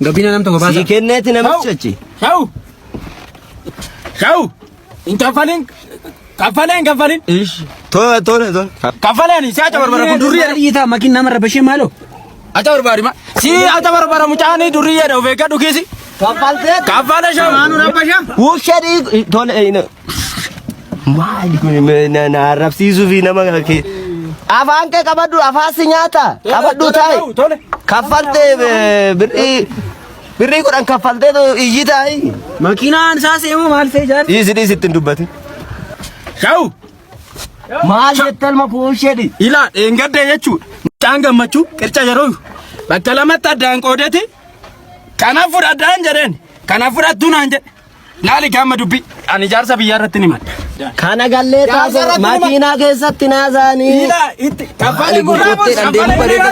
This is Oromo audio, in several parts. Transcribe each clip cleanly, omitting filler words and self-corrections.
Gabina nam tokko baasa. Si kenneeti namichi achi. Shau. Kafalin. Ish. Tole. Kafalani si acha barbara kun durriya. Ita makin namarra bashee maalo. Acha barbari ma. Si acha barbara mucaani durriya da ofeega dhukisi. Kafala shau. Maanu rabbasham. Wushadi tole ina. Maali kun na arrabsiisuu fi nama kee. Afaan kee qabadhu afaan si nyaata. Qabadhu ta'i. Tole. Kaffaltee birrii kudhan kaffaltee iyyi ta'i. Makiinaan isaa seemu maal ta'e jaar? Dhiisi ittiin dubbate. Shau. Maal jettal ma fuushedi. Ila engadde jechuudha. Mucaan gammachuu qirca yeroo bakka lamatti addaan qoodate kana fudhadhaan jedheen kana fudhattuu naan jedhe. Laali gamma dubbi ani jaarsa biyyaa irratti ni madda. Kana gallee taasise makiinaa keessatti naasaanii. Ila itti kaffale gurgurtee dandeenya bareeda.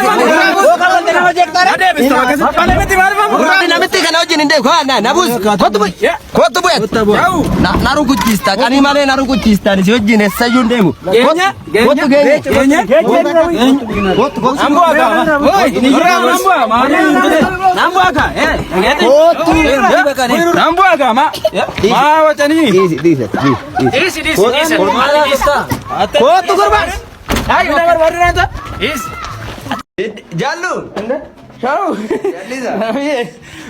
Namitti kana wajjin hin deemu. Nabus kottu bu'e. Naru guchista kani malee naru guchista si wajjin eessayyuu hin deemu. Kottu geenye. Kottu gurba. Ayo nomor baru nanti. Jallu. Shau. Jalliza.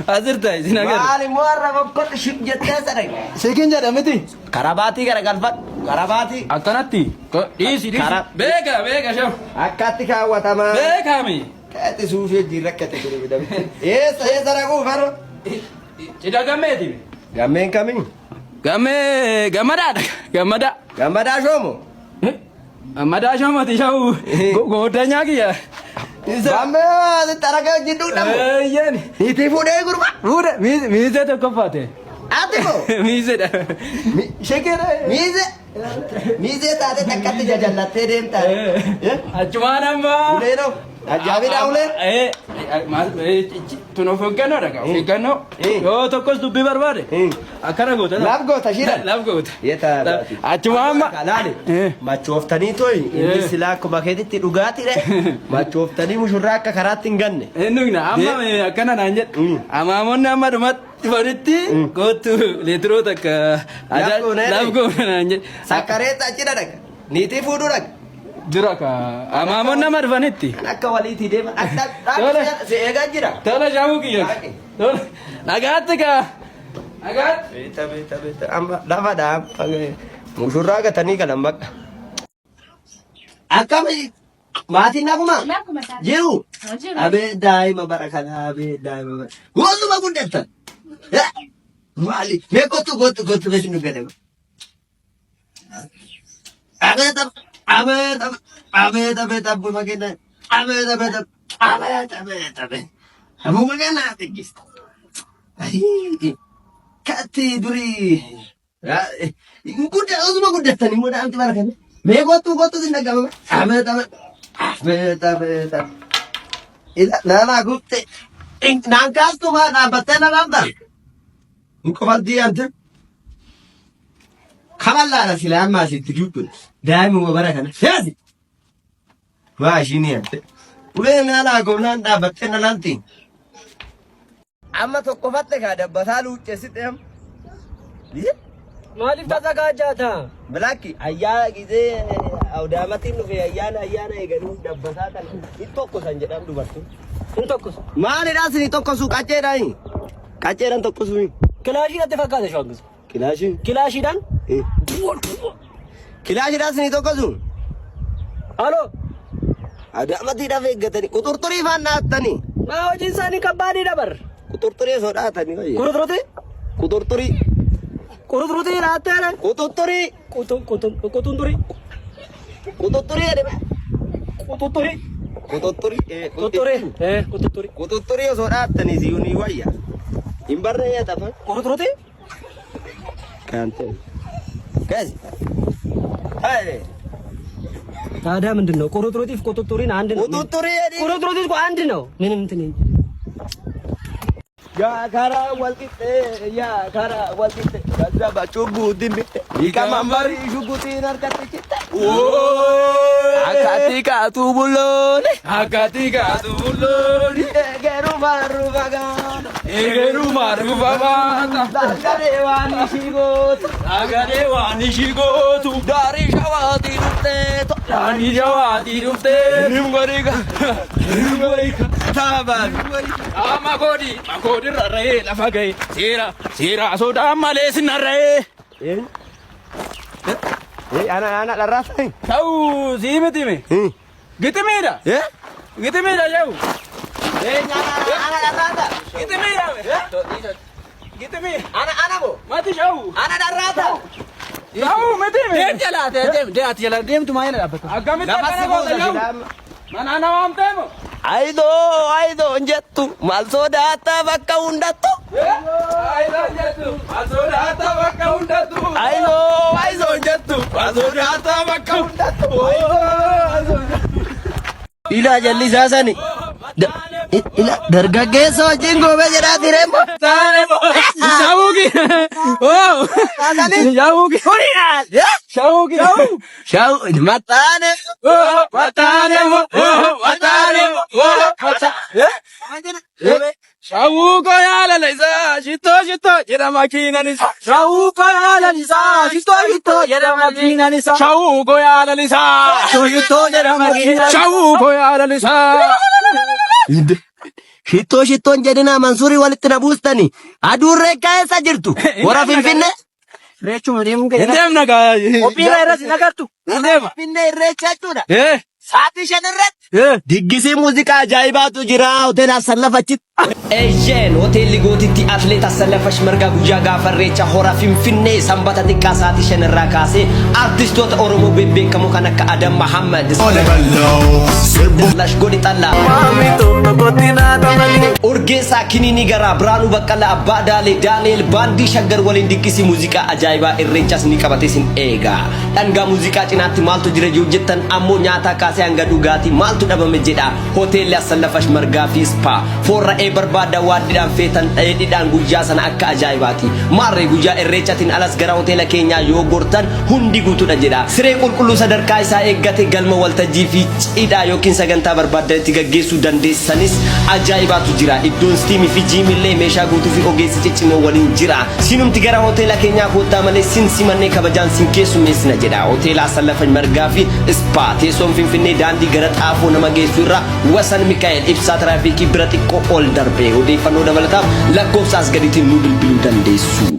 Azir ta'i sinagar. Maali muarra bokkot shib jettee sadai. Sekin jedha miti. Karabaati gara galfat. Karabaati. Akkanatti. Dhiisi. Beeka shau. Akkatti kaawwatama. Beekami. Kaati suufii jirrakkate ture bidame. Eessa raguu faro. Cidha gammeeti. Gammeen kamiin? Gammadaadha. Gammadaa shoomo. Gammadaa shoomoti shau. Goodanyaa kiyya. Gammee taragaa jidduu dhabu. Eeyyeen. Niitii fuudhee gurba. Fuudhe miizee tokko faate. Ati moo? Miizeedha. Shekere. Miizee taate takkatti jajallattee deemtaa. Achumaan ammaa. Uleeno. Ajaa'ibiidha uleen. Tun of eeggannoo dhagaa. Of eeggannoo. Yoo tokkos dubbii barbaade. Akkana goota. Laaf goota shira. Laaf goota. Yetaa. Achumaan amma. Kalaale. Machooftanii tooyi. Inni silaa akkuma keetitti dhugaati dhe. Machooftanii mushurraa akka karaatti hin ganne. Ennugna amma akkana naan jedhu. Amaamonni amma dhumatti walitti gootu leetiroota akka laaf goona naan jedhu. Sakkareessa achidha dhaga. Niitii fuudhuu dhaga. Jira ka amaamonni nama dhufanitti. Akka waliitii deema. Si eegaa jira. Tola shaamuu kiyya. Tola nagaatti ka. Nagaatti. Beeta. Amma lafa dhaam. Mushurraa gatanii kanan bakka. Akkami maatiin naguma. Jiru. Abee daa'ima bara kana abee daa'ima bara. Gootuma guddattan. Maali? Mee kottu beeku nu gadaba. Abet abbuma kenna. Abet. Abbuma kenna tigis. Kati duri. Usuma guddatani muda amti barakane. Me gotu dinda gaba. Abet. Ila nana gupte. Nangkas tu mana batena nanda. Inko baldi ante. Kamalla sila amma si tujukun. Daimi wa barakana. Yazi. Wa shini ante. Ule nala gomnan da batena lanti. Amma tokko fatte ka dabbata luucce sitem. Maalif tasagaajata? Bilaki ayyaana gizee awdaamatiin dhufe ayyaana eegaluun dabbataa kana inni tokko san jedhan dubartu. Inni tokkos. Maalidhaan sinii tokkosu qaceedhaan? Qaceedhaan tokkosu. Kilaashii natti fakkaate shawaggisu. Kilaashiidhaan? Kilaashiidhaan sinii tokkosu? Halloo. Awdaamatiidhaaf eeggatanii quxurxurii faan dhaattanii. Maa hojiin isaanii kabbaadii dabar. Quxurxurii osoo dhaatanii wayya. Quxurxurii? Quxurxurii. Quxurxurii dhaattee? Quxurxurii. Quxurxurii. Quxurxurii jedhame. Quxurxurii. Quxurxurii. Quxurxurii osoo dhaattanii si'uunii wayya. Hin barree yaatafa. Quxurxurii? Kaantee. Gazi. Haye. ታዲያ ምንድን ነው? ቁርጥሩጢፍ ቁጥጥሩን አንድ ነው። ቁርጥሩጢፍ አንድ ነው። ምንም እንትን ያ ካራ ወልቂጤ ገዛባ ጩቡቲን ቢጤ ይቀማምባሪ ሹጉቲን አርቀጥቂጤ አካቲ ካቱ ቡሎን ገሩ ባሩ ባጋን egeru marufamata. Dagare wani shigotu. Agare wani shigotu. Dari shawati dufteto. Dani jawati dufte. Nimgoriga. Taban. Makodi rarrae lafa gaye. Seera sodaa malee sinarrae. Anak darasa. Ta'u sii miti me. Gitimiidha. Gitimiidha jau. Anak darasa. Gitimiidha me. Gitimi. Anak bo. Mati jau. Anak darasa. Ta'u miti me. Dem jala dem tu main dapat. Akkamitti akkana goota jau. Mana nama amteemo. Aido jettu mal sodaata bakka hundattu. Aido jettu mal sodaata bakka hundattu. Aido jettu mal sodaata bakka hundattu. Ila jalli saasani. Ila dargaggeessa wajjin goobee jedhaati reemmo. Shawuki. Oh. Shawuki. Shawuki. Shawu mataane. Wataane mo. Wataane mo. Shawuko yaala lisa. Shito jedhama kiinanisa. Shawuko yaala lisa. Shito jedhama kiinanisa. Shawuko yaala lisa. Shito jedhama kiinanisa. Shawuko yaala lisa. Shittoon jedhina Mansuurii walitti na buustani. Aduurree keessa jirtu. Warra Finfinnee. Reechuma deemuun keenya. Deemna gaa. Qophiirra irratti nagartu. Deema. Finfinnee irreecha jechuudha. Eh. Sa'aatii 5 irratti. Diggisii muuziqaa ajaa'ibaatu jira hoteela Asallafachitti. Ejeen hoteelli gootitti atleet Asallafash margaa guyyaa gaafa irreecha hora Finfinnee sanbata xiqqaa sa'aatii 5 irraa kaasee artistoota Oromoo bebbeekamoo kan akka Adam Muhammad. Lash godhi xallaa. Urgeessaa Kiniinii Garaa Biraanuu Baqqalaa Abbaa Daalee Daaneel baandii Shaggar waliin diggisii muuziqaa ajaa'ibaa irreechas ni qabatee sin eega. Dhangaa muuziqaa cinaatti maaltu jira yoo jettan ammoo nyaata kaasee hanga dhugaatii maaltu dhabame jedha. Hoteelli Asallafash margaa fi spa forra'ee barbaada waaddiidhaan feetan dheedhiidhaan guyyaa sana akka ajaa'ibaati. Maarree guyyaa irreechatiin alas gara hoteela keenyaa yoo gortan hundi guutuudha jedha. Siree qulqulluu sadarkaa isaa eeggate galma waltajjii fi cidhaa yookiin sagantaa barbaadanitti gaggeessuu dandeessanis ajaa'ibaatu jira. Iddoon stiimii fi jiimillee meeshaa guutuu fi ogeessi ciccimoo waliin jira. Sinumti gara hoteela keenyaa koottaa malee sin simannee kabajaan sin keessummeessina jedha. Hoteela Asallafash margaa fi spa teessoon Finfinnee daandii gara Xaafoo nama geessu irra Wasan Mikaa'el ibsaa tiraafikii bira xiqqoo ol darbee odeeffannoo dabalataaf lakkoofsaas gadiitiin nu bilbiluu dandeessu.